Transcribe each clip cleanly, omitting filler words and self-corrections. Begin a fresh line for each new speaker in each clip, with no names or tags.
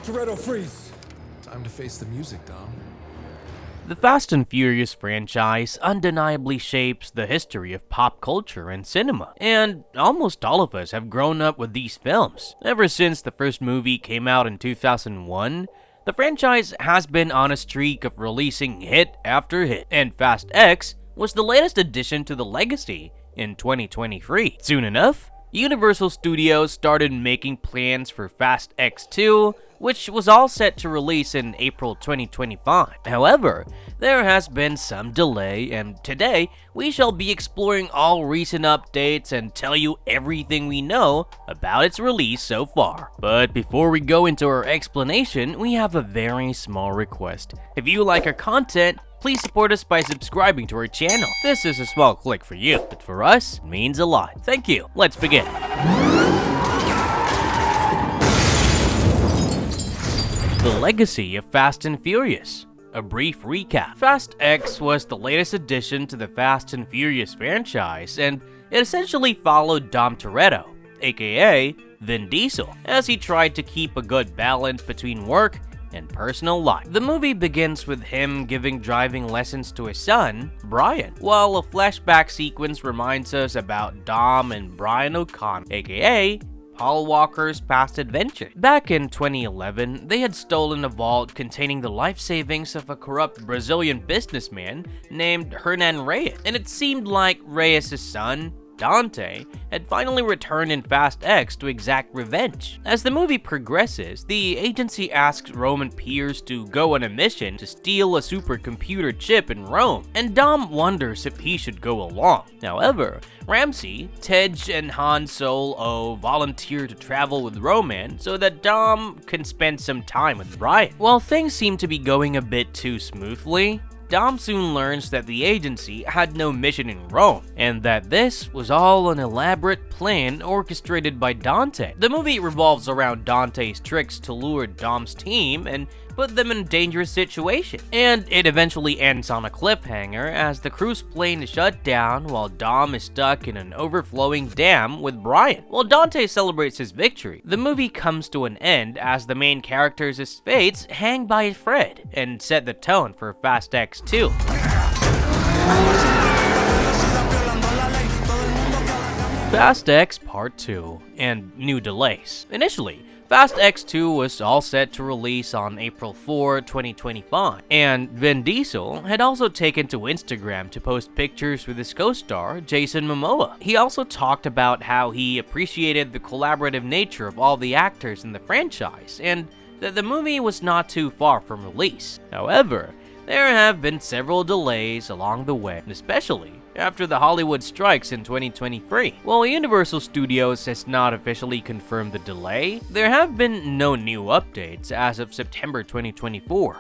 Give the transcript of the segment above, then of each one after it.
Toretto, freeze! Time to face the music, Dom.
The Fast and Furious franchise undeniably shapes the history of pop culture and cinema, and almost all of us have grown up with these films. Ever since the first movie came out in 2001, the franchise has been on a streak of releasing hit after hit, and Fast X was the latest addition to the legacy in 2023. Soon enough, Universal Studios started making plans for Fast X 2, which was all set to release in April 2025. However, there has been some delay, and today we shall be exploring all recent updates and tell you everything we know about its release so far. But before we go into our explanation, we have a very small request. If you like our content, please support us by subscribing to our channel. This is a small click for you, but for us, it means a lot. Thank you. Let's begin. The legacy of Fast and Furious. A brief recap. Fast X was the latest addition to the Fast and Furious franchise, and it essentially followed Dom Toretto, aka Vin Diesel, as he tried to keep a good balance between work and personal life. The movie begins with him giving driving lessons to his son, Brian, while a flashback sequence reminds us about Dom and Brian O'Connor, aka Paul Walker's past adventure. Back in 2011, they had stolen a vault containing the life savings of a corrupt Brazilian businessman named Hernan Reyes, and it seemed like Reyes' son, Dante, had finally returned in Fast X to exact revenge. As the movie progresses, the agency asks Roman Pierce to go on a mission to steal a supercomputer chip in Rome, and Dom wonders if he should go along. However, Ramsey, Tej, and Han Solo volunteer to travel with Roman so that Dom can spend some time with Brian. While things seem to be going a bit too smoothly, Dom soon learns that the agency had no mission in Rome, and that this was all an elaborate plan orchestrated by Dante. The movie revolves around Dante's tricks to lure Dom's team and put them in a dangerous situation, and it eventually ends on a cliffhanger as the cruise plane is shut down while Dom is stuck in an overflowing dam with Brian. While Dante celebrates his victory, the movie comes to an end as the main characters' fates hang by a thread and set the tone for Fast X 2. Fast X Part 2 and new delays. Initially, Fast X 2 was all set to release on April 4, 2025, and Vin Diesel had also taken to Instagram to post pictures with his co-star, Jason Momoa. He also talked about how he appreciated the collaborative nature of all the actors in the franchise, and that the movie was not too far from release. However, there have been several delays along the way, especially after the Hollywood strikes in 2023. While Universal Studios has not officially confirmed the delay, there have been no new updates as of September 2024.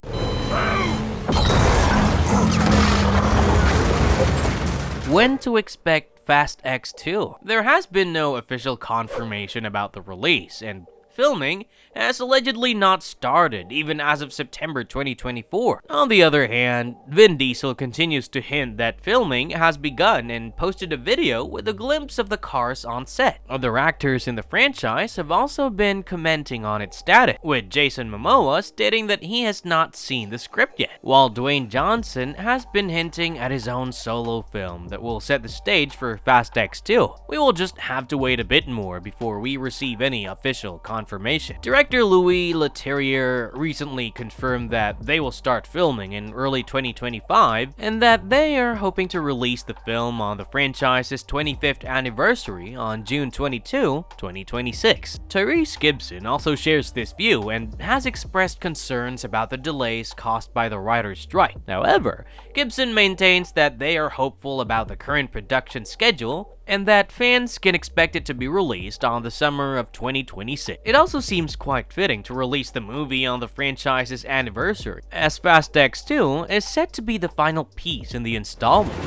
When to expect Fast X 2? There has been no official confirmation about the release, and filming has allegedly not started even as of September 2024. On the other hand, Vin Diesel continues to hint that filming has begun and posted a video with a glimpse of the cars on set. Other actors in the franchise have also been commenting on its status, with Jason Momoa stating that he has not seen the script yet, while Dwayne Johnson has been hinting at his own solo film that will set the stage for Fast X 2. We will just have to wait a bit more before we receive any official confirmation. Director Louis Leterrier recently confirmed that they will start filming in early 2025 and that they are hoping to release the film on the franchise's 25th anniversary on June 22, 2026. Tyrese Gibson also shares this view and has expressed concerns about the delays caused by the writer's strike. However, Gibson maintains that they are hopeful about the current production schedule and that fans can expect it to be released on the summer of 2026. It also seems quite fitting to release the movie on the franchise's anniversary, as Fast X 2 is set to be the final piece in the installment.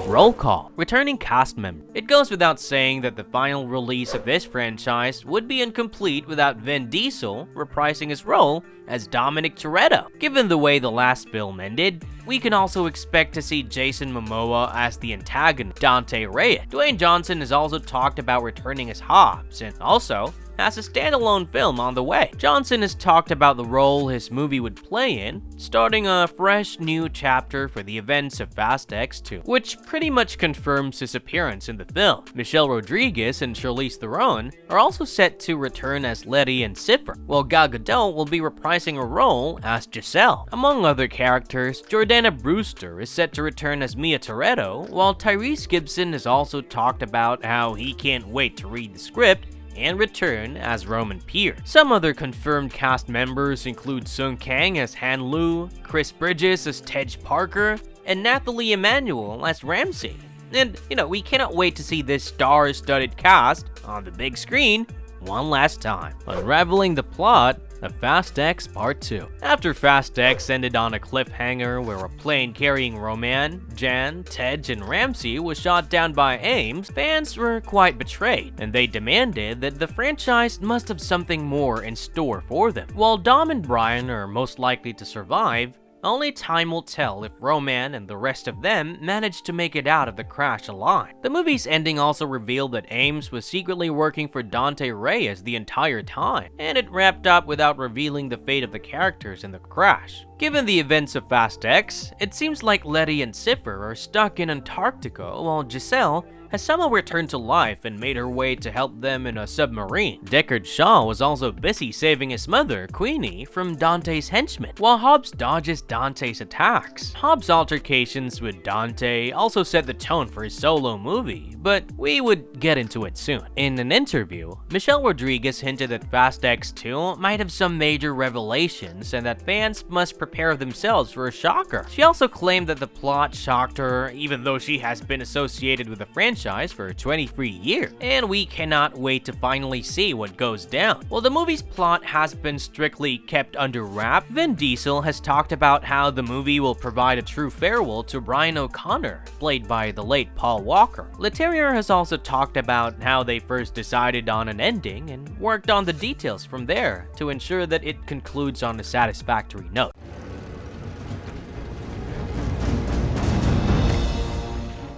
Roll call. Returning cast member. It goes without saying that the final release of this franchise would be incomplete without Vin Diesel reprising his role as Dominic Toretto. Given the way the last film ended, we can also expect to see Jason Momoa as the antagonist, Dante Reyes. Dwayne Johnson has also talked about returning as Hobbs, and also has a standalone film on the way. Johnson has talked about the role his movie would play in, starting a fresh new chapter for the events of Fast X 2, which pretty much confirms his appearance in the film. Michelle Rodriguez and Charlize Theron are also set to return as Letty and Cipher, while Gal Gadot will be reprising her role as Giselle. Among other characters, Jordana Brewster is set to return as Mia Toretto, while Tyrese Gibson has also talked about how he can't wait to read the script and return as Roman Pierce. Some other confirmed cast members include Sung Kang as Han Lu, Chris Bridges as Tej Parker, and Nathalie Emmanuel as Ramsey. And, we cannot wait to see this star-studded cast on the big screen one last time. Unraveling the plot of Fast X Part 2. After Fast X ended on a cliffhanger where a plane carrying Roman, Jan, Tej, and Ramsey was shot down by Ames, fans were quite betrayed, and they demanded that the franchise must have something more in store for them. While Dom and Brian are most likely to survive, only time will tell if Roman and the rest of them manage to make it out of the crash alive. The movie's ending also revealed that Ames was secretly working for Dante Reyes the entire time, and it wrapped up without revealing the fate of the characters in the crash. Given the events of Fast X, it seems like Letty and Cipher are stuck in Antarctica while Giselle has somehow returned to life and made her way to help them in a submarine. Deckard Shaw was also busy saving his mother, Queenie, from Dante's henchmen, while Hobbs dodges Dante's attacks. Hobbs' altercations with Dante also set the tone for his solo movie, but we would get into it soon. In an interview, Michelle Rodriguez hinted that Fast X 2 might have some major revelations and that fans must prepare themselves for a shocker. She also claimed that the plot shocked her, even though she has been associated with the franchise for 23 years, and we cannot wait to finally see what goes down. While the movie's plot has been strictly kept under wrap, Vin Diesel has talked about how the movie will provide a true farewell to Brian O'Connor, played by the late Paul Walker. Leterrier has also talked about how they first decided on an ending and worked on the details from there to ensure that it concludes on a satisfactory note.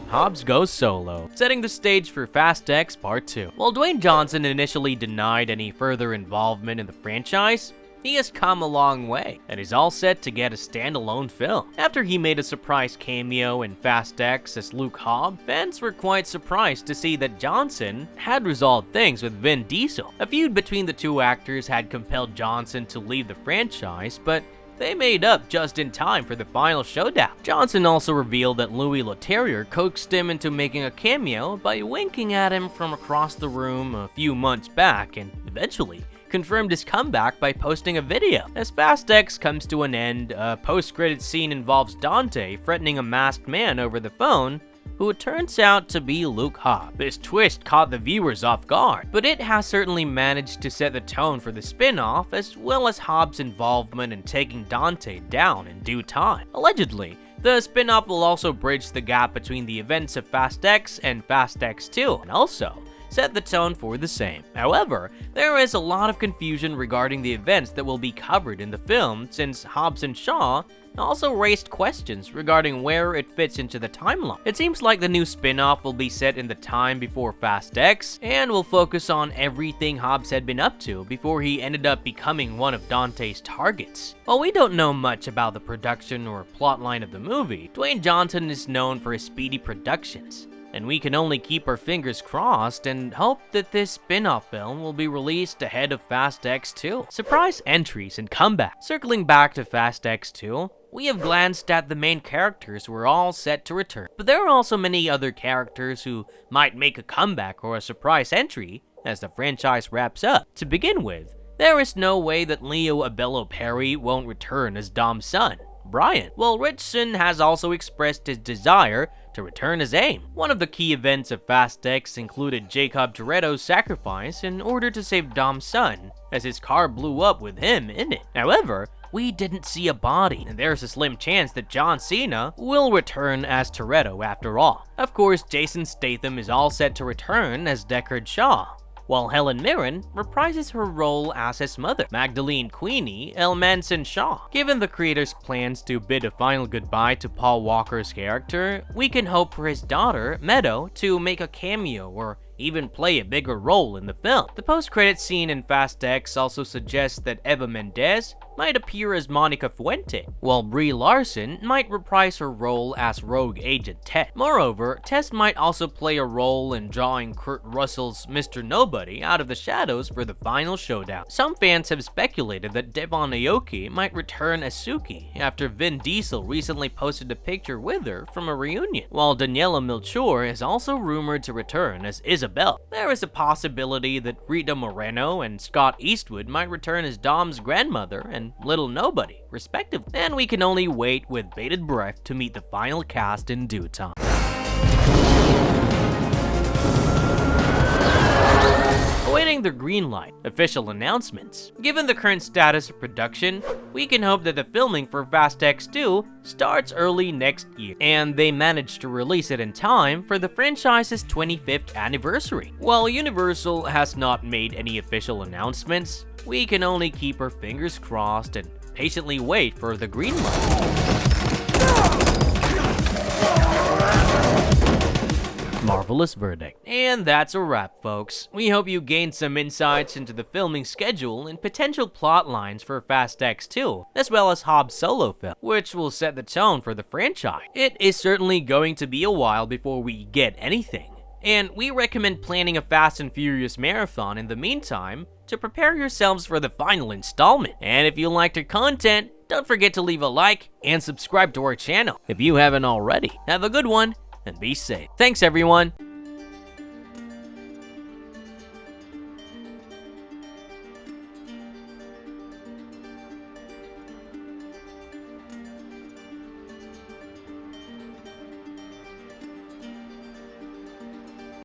Hobbs goes solo, setting the stage for Fast X Part 2. While Dwayne Johnson initially denied any further involvement in the franchise, he has come a long way and is all set to get a standalone film. After he made a surprise cameo in Fast X as Luke Hobbs, fans were quite surprised to see that Johnson had resolved things with Vin Diesel. A feud between the two actors had compelled Johnson to leave the franchise, but they made up just in time for the final showdown. Johnson also revealed that Louis Leterrier coaxed him into making a cameo by winking at him from across the room a few months back, and eventually confirmed his comeback by posting a video. As Fast X comes to an end, a post-credits scene involves Dante threatening a masked man over the phone, who turns out to be Luke Hobbs. This twist caught the viewers off guard, but it has certainly managed to set the tone for the spin-off, as well as Hobbs' involvement in taking Dante down in due time. Allegedly, the spin-off will also bridge the gap between the events of Fast X and Fast X 2, and also set the tone for the same. However, there is a lot of confusion regarding the events that will be covered in the film, since Hobbs and Shaw also raised questions regarding where it fits into the timeline. It seems like the new spin-off will be set in the time before Fast X, and will focus on everything Hobbs had been up to before he ended up becoming one of Dante's targets. While we don't know much about the production or plotline of the movie, Dwayne Johnson is known for his speedy productions, and we can only keep our fingers crossed and hope that this spin-off film will be released ahead of Fast X 2. Surprise entries and comebacks. Circling back to Fast X 2, we have glanced at the main characters who are all set to return, but there are also many other characters who might make a comeback or a surprise entry as the franchise wraps up. To begin with, there is no way that Leo Abello Perry won't return as Dom's son, Brian, while Richardson has also expressed his desire to return as AIM. One of the key events of Fast X included Jacob Toretto's sacrifice in order to save Dom's son, as his car blew up with him in it. However, we didn't see a body, and there's a slim chance that John Cena will return as Toretto after all. Of course, Jason Statham is all set to return as Deckard Shaw, while Helen Mirren reprises her role as his mother, Magdalene Queenie El Manson Shaw. Given the creator's plans to bid a final goodbye to Paul Walker's character, we can hope for his daughter, Meadow, to make a cameo or even play a bigger role in the film. The post-credit scene in Fast X also suggests that Eva Mendes might appear as Monica Fuente, while Brie Larson might reprise her role as Rogue Agent Tess. Moreover, Tess might also play a role in drawing Kurt Russell's Mr. Nobody out of the shadows for the final showdown. Some fans have speculated that Devon Aoki might return as Suki after Vin Diesel recently posted a picture with her from a reunion, while Daniela Melchior is also rumored to return as Isabel. There is a possibility that Rita Moreno and Scott Eastwood might return as Dom's grandmother and Little Nobody, respectively. And we can only wait with bated breath to meet the final cast in due time. Awaiting the green light, official announcements. Given the current status of production, we can hope that the filming for Fast X 2 starts early next year, and they manage to release it in time for the franchise's 25th anniversary. While Universal has not made any official announcements, we can only keep our fingers crossed and patiently wait for the green light. Marvelous verdict. And that's a wrap, folks. We hope you gained some insights into the filming schedule and potential plot lines for Fast X 2, as well as Hobbs' solo film, which will set the tone for the franchise. It is certainly going to be a while before we get anything, and we recommend planning a Fast and Furious marathon in the meantime to prepare yourselves for the final installment. And if you liked our content, don't forget to leave a like and subscribe to our channel if you haven't already. Have a good one and be safe. Thanks, everyone.